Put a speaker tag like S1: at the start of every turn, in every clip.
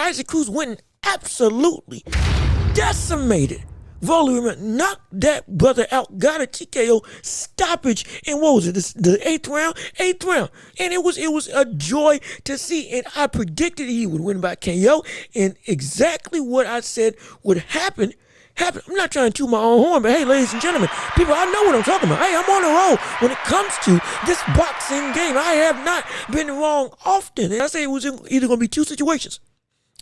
S1: Isaac Cruz went and absolutely decimated Rolly Romero, knocked that brother out, got a TKO stoppage, and what was it? The eighth round, and it was a joy to see. And I predicted he would win by KO, and exactly what I said would happen. I'm not trying to toot my own horn, but hey, ladies and gentlemen, people, I know what I'm talking about. Hey, I'm on a roll when it comes to this boxing game. I have not been wrong often, and I say it was either going to be two situations.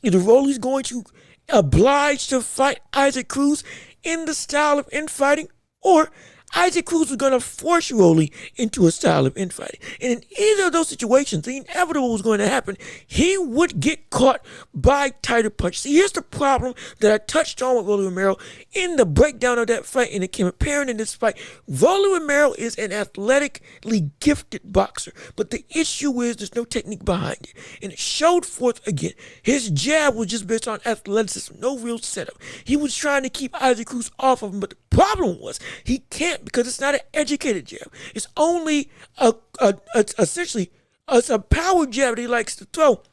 S1: Either Rolly's going to oblige to fight Isaac Cruz in the style of infighting, or Isaac Cruz was going to force Rolly into a style of infighting. And in either of those situations, the inevitable was going to happen. He would get caught by tighter punches. See, here's the problem that I touched on with Rolly Romero in the breakdown of that fight, and it became apparent in this fight. Rolly Romero is an athletically gifted boxer, but the issue is there's no technique behind it. And it showed forth again. His jab was just based on athleticism, no real setup. He was trying to keep Isaac Cruz off of him, but the problem was he can't, because it's not an educated jab. It's only essentially a power jab that he likes to throw,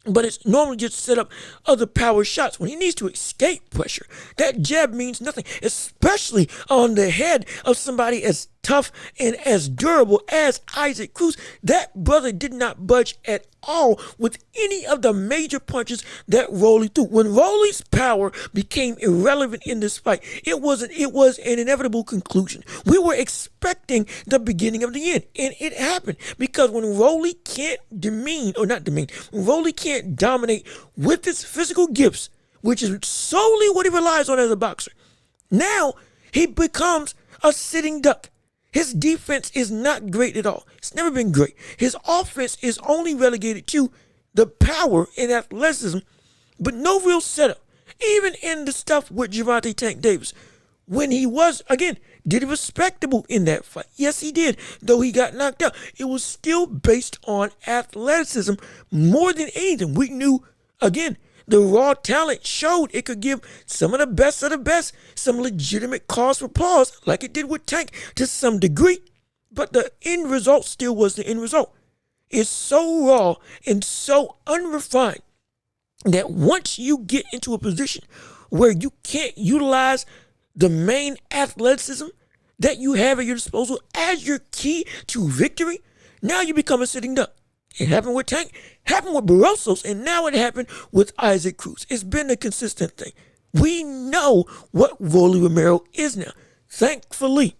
S1: but it's normally just set up other power shots. When he needs to escape pressure, that jab means nothing, especially on the head of somebody as tough and as durable as Isaac Cruz. That brother did not budge at all with any of the major punches that Rolly threw. When Rolly's power became irrelevant in this fight, it was an inevitable conclusion. We were expecting the beginning of the end, and it happened, because when Rolly can't when Rolly can't dominate with his physical gifts, which is solely what he relies on as a boxer, now he becomes a sitting duck. His defense is not great at all. It's never been great. His offense is only relegated to the power and athleticism, but no real setup. Even in the stuff with Gervonta Tank Davis, when he was, again, did he respectable in that fight? Yes, he did, though he got knocked out. It was still based on athleticism more than anything. We knew, again, the raw talent showed it could give some of the best some legitimate cause for applause, like it did with Tank to some degree. But the end result still was the end result. It's so raw and so unrefined that once you get into a position where you can't utilize the main athleticism that you have at your disposal as your key to victory, now you become a sitting duck. It happened with Tank, happened with Barrosos, and now it happened with Isaac Cruz. It's been a consistent thing. We know what Rolly Romero is now. Thankfully,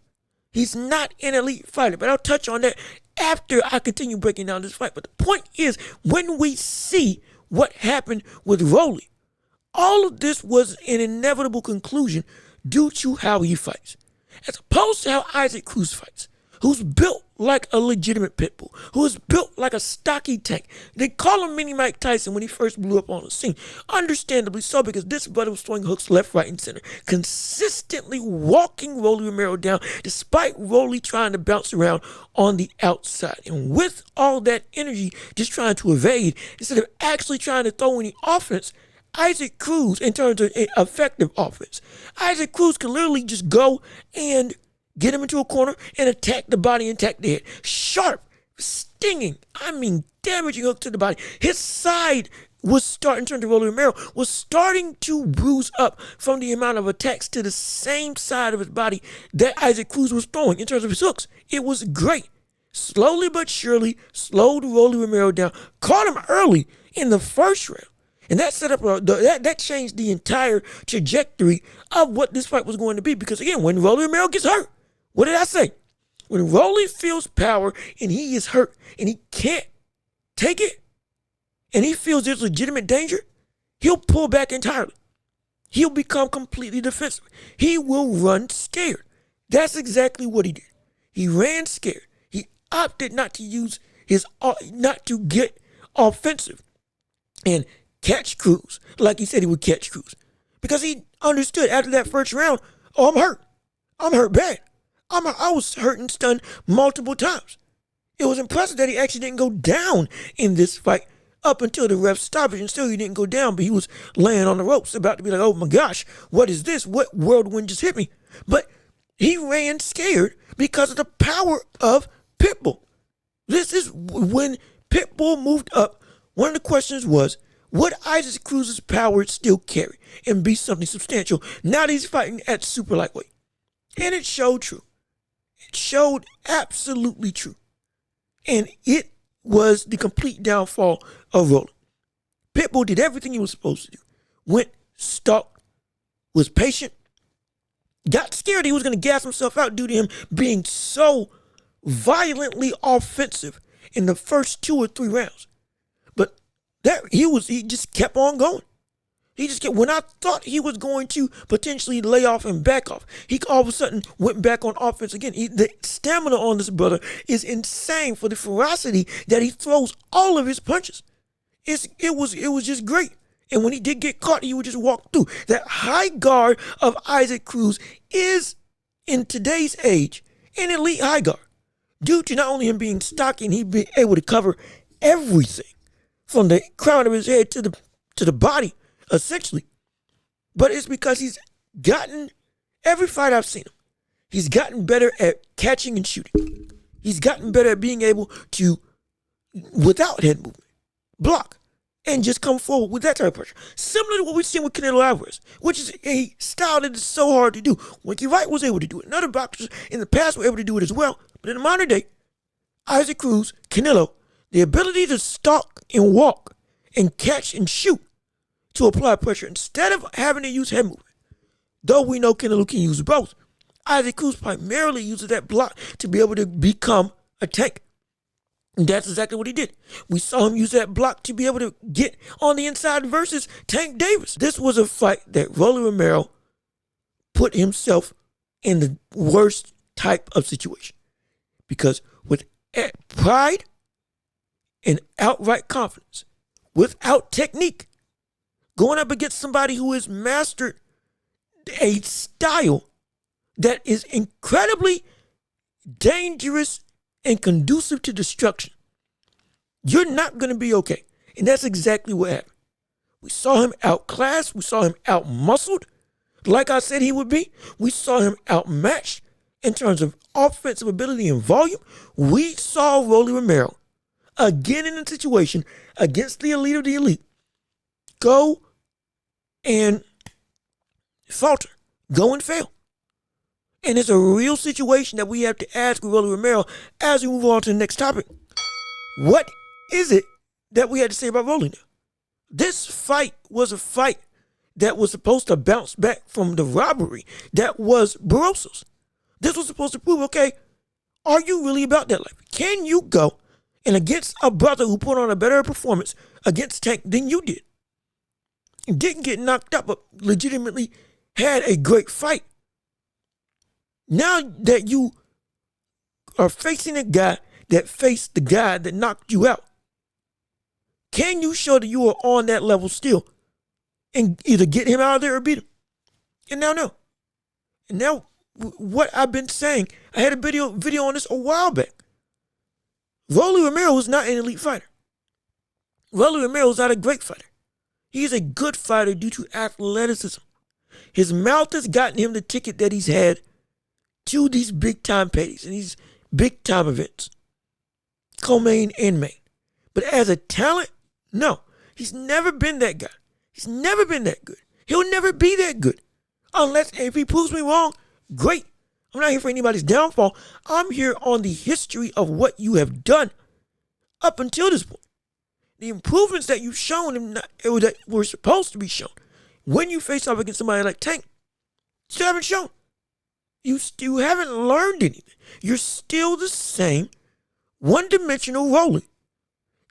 S1: he's not an elite fighter, but I'll touch on that after I continue breaking down this fight. But the point is, when we see what happened with Rolly, all of this was an inevitable conclusion due to how he fights, as opposed to how Isaac Cruz fights, who's built like a legitimate pit bull, who is built like a stocky tank. They call him Mini Mike Tyson when he first blew up on the scene. Understandably so, because this brother was throwing hooks left, right, and center, consistently walking Rolly Romero down, despite Rolly trying to bounce around on the outside. And with all that energy just trying to evade, instead of actually trying to throw any offense, Isaac Cruz, in terms of effective offense, Isaac Cruz can literally just go and get him into a corner and attack the body and attack the head. Sharp, stinging, damaging hook to the body. His side was starting, in terms of Rolly Romero, was starting to bruise up from the amount of attacks to the same side of his body that Isaac Cruz was throwing in terms of his hooks. It was great. Slowly but surely slowed Rolly Romero down, caught him early in the first round. And that set up that changed the entire trajectory of what this fight was going to be. Because again, when Rolly Romero gets hurt, what did I say? When Rolly feels power and he is hurt and he can't take it, and he feels there's legitimate danger, he'll pull back entirely. He'll become completely defensive. He will run scared. That's exactly what he did. He ran scared. He opted not to get offensive and catch Cruz like he said he would catch Cruz, because he understood after that first round, oh, I'm hurt. I'm hurt bad. I was hurt and stunned multiple times. It was impressive that he actually didn't go down in this fight up until the ref stoppage, and still he didn't go down, but he was laying on the ropes about to be like, oh my gosh, what is this? What whirlwind just hit me? But he ran scared because of the power of Pitbull. This is when Pitbull moved up. One of the questions was, Would Isaac Cruz's power still carry and be something substantial now that he's fighting at super lightweight? And it showed true. It showed absolutely true. And it was the complete downfall of Roland. Pitbull did everything he was supposed to do. Went, stalked, was patient, got scared he was going to gas himself out due to him being so violently offensive in the first 2 or 3 rounds. But he just kept on going. When I thought he was going to potentially lay off and back off, he all of a sudden went back on offense again. The stamina on this brother is insane for the ferocity that he throws all of his punches. It was just great. And when he did get caught, he would just walk through. That high guard of Isaac Cruz is, in today's age, an elite high guard. Due to not only him being stocky and he being able to cover everything from the crown of his head to the body, essentially. But it's because he's gotten, every fight I've seen him, he's gotten better at catching and shooting. He's gotten better at being able to, without head movement, block and just come forward with that type of pressure. Similar to what we've seen with Canelo Alvarez, which is a style that is so hard to do. Winky Wright was able to do it. And other boxers in the past were able to do it as well. But in the modern day, Isaac Cruz, Canelo, the ability to stalk and walk and catch and shoot to apply pressure instead of having to use head movement. Though we know Canelo can use both, Isaac Cruz primarily uses that block to be able to become a tank. And that's exactly what he did. We saw him use that block to be able to get on the inside versus Tank Davis. This was a fight that Rolly Romero put himself in the worst type of situation. Because with pride and outright confidence, without technique, going up against somebody who has mastered a style that is incredibly dangerous and conducive to destruction, you're not going to be okay. And that's exactly what happened. We saw him outclassed. We saw him outmuscled, like I said he would be. We saw him outmatched in terms of offensive ability and volume. We saw Rolly Romero, again in a situation against the elite of the elite, go and falter, go and fail. And it's a real situation that we have to ask Rolly Romero as we move on to the next topic. What is it that we had to say about Rolly now? This fight was a fight that was supposed to bounce back from the robbery that was Barroso's. This was supposed to prove, okay, are you really about that life? Can you go and against a brother who put on a better performance against Tank than you did? And didn't get knocked up, but legitimately had a great fight. Now that you are facing a guy that faced the guy that knocked you out, can you show that you are on that level still and either get him out of there or beat him? And now no. And now what I've been saying, I had a video on this a while back. Rolly Romero is not an elite fighter. Rolly Romero is not a great fighter. He's a good fighter due to athleticism. His mouth has gotten him the ticket that he's had to these big time paydays and these big time events, co-main and main. But as a talent, no, he's never been that guy. He's never been that good. He'll never be that good unless, if he proves me wrong, great. I'm not here for anybody's downfall. I'm here on the history of what you have done up until this point. The improvements that you've shown and that were supposed to be shown when you face off against somebody like Tank, you still haven't shown. You still haven't learned anything. You're still the same one-dimensional Rolly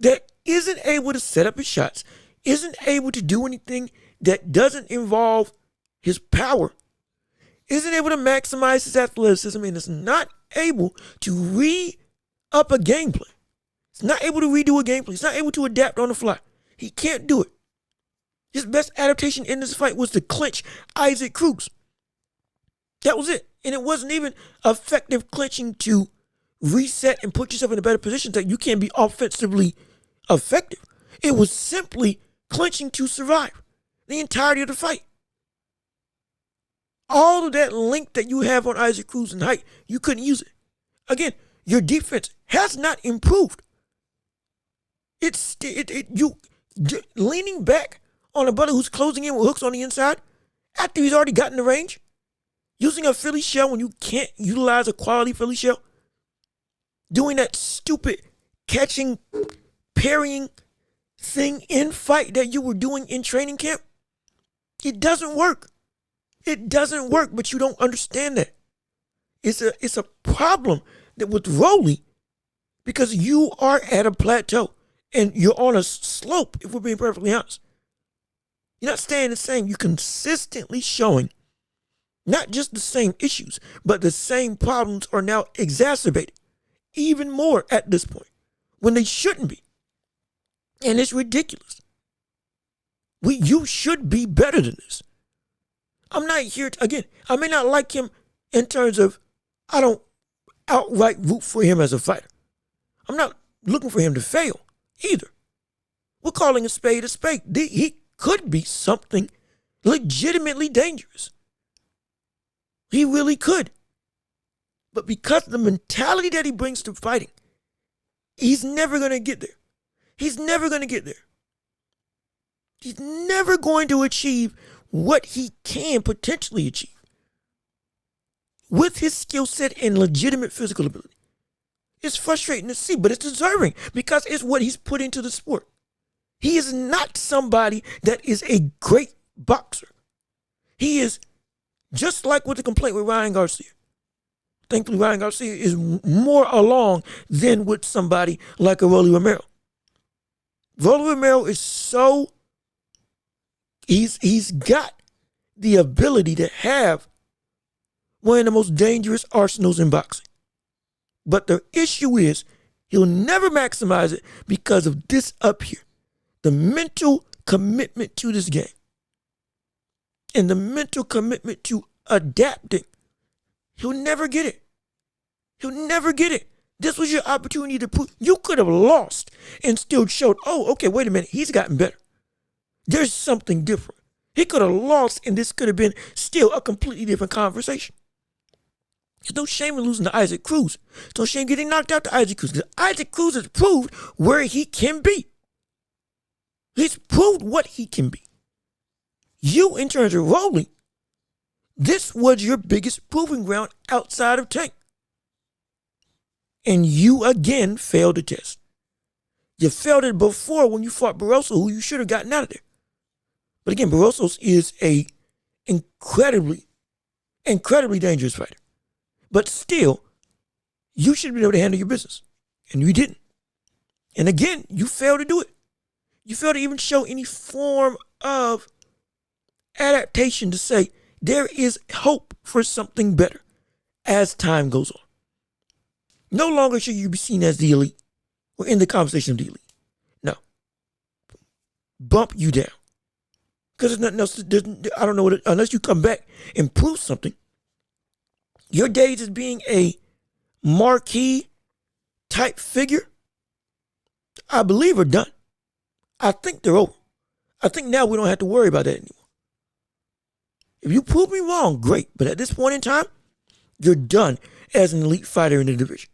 S1: that isn't able to set up his shots, isn't able to do anything that doesn't involve his power, isn't able to maximize his athleticism, and is not able to re-up a gameplay. He's not able to redo a gameplay. He's not able to adapt on the fly. He can't do it. His best adaptation in this fight was to clinch Isaac Cruz. That was it. And it wasn't even effective clinching to reset and put yourself in a better position that you can be offensively effective. It was simply clinching to survive the entirety of the fight. All of that length that you have on Isaac Cruz and height, you couldn't use it. Again, your defense has not improved. Leaning back on a brother who's closing in with hooks on the inside after he's already gotten the range, using a Philly shell when you can't utilize a quality Philly shell, doing that stupid catching, parrying thing in fight that you were doing in training camp. It doesn't work. It doesn't work, but you don't understand that. It's a problem that with Rolly, because you are at a plateau and you're on a slope, if we're being perfectly honest. You're not staying the same. You're consistently showing not just the same issues, but the same problems are now exacerbated even more at this point when they shouldn't be. And it's ridiculous. You should be better than this. I'm not here again, I may not like him in terms of I don't outright root for him as a fighter. I'm not looking for him to fail either. We're calling a spade a spade. He could be something legitimately dangerous. He really could. But because of the mentality that he brings to fighting, he's never going to get there. He's never going to get there. He's never going to achieve what he can potentially achieve with his skill set and legitimate physical ability. It's frustrating to see, but it's deserving because it's what he's put into the sport. He is not somebody that is a great boxer. He is just like with the complaint with Ryan Garcia. Thankfully, Ryan Garcia is more along than with somebody like a Rolly Romero. Rolly Romero is so, he's got the ability to have one of the most dangerous arsenals in boxing. But the issue is he'll never maximize it because of this up here. The mental commitment to this game and the mental commitment to adapting. He'll never get it. He'll never get it. This was your opportunity to prove. You could have lost and still showed, oh, okay, wait a minute. He's gotten better. There's something different. He could have lost and this could have been still a completely different conversation. There's no shame in losing to Isaac Cruz. There's no shame getting knocked out to Isaac Cruz because Isaac Cruz has proved where he can be. He's proved what he can be. You, in terms of Rolly, this was your biggest proving ground outside of Tank. And you again failed the test. You failed it before when you fought Barroso, who you should have gotten out of there. But again, Barroso is a incredibly dangerous fighter. But still, you should be able to handle your business. And you didn't. And again, you failed to do it. You failed to even show any form of adaptation to say there is hope for something better as time goes on. No longer should you be seen as the elite or in the conversation of the elite. No. Bump you down. Because there's nothing else, I don't know what unless you come back and prove something. Your days as being a marquee type figure, I believe, are done. I think they're over. I think now we don't have to worry about that anymore. If you prove me wrong, great. But at this point in time, you're done as an elite fighter in the division.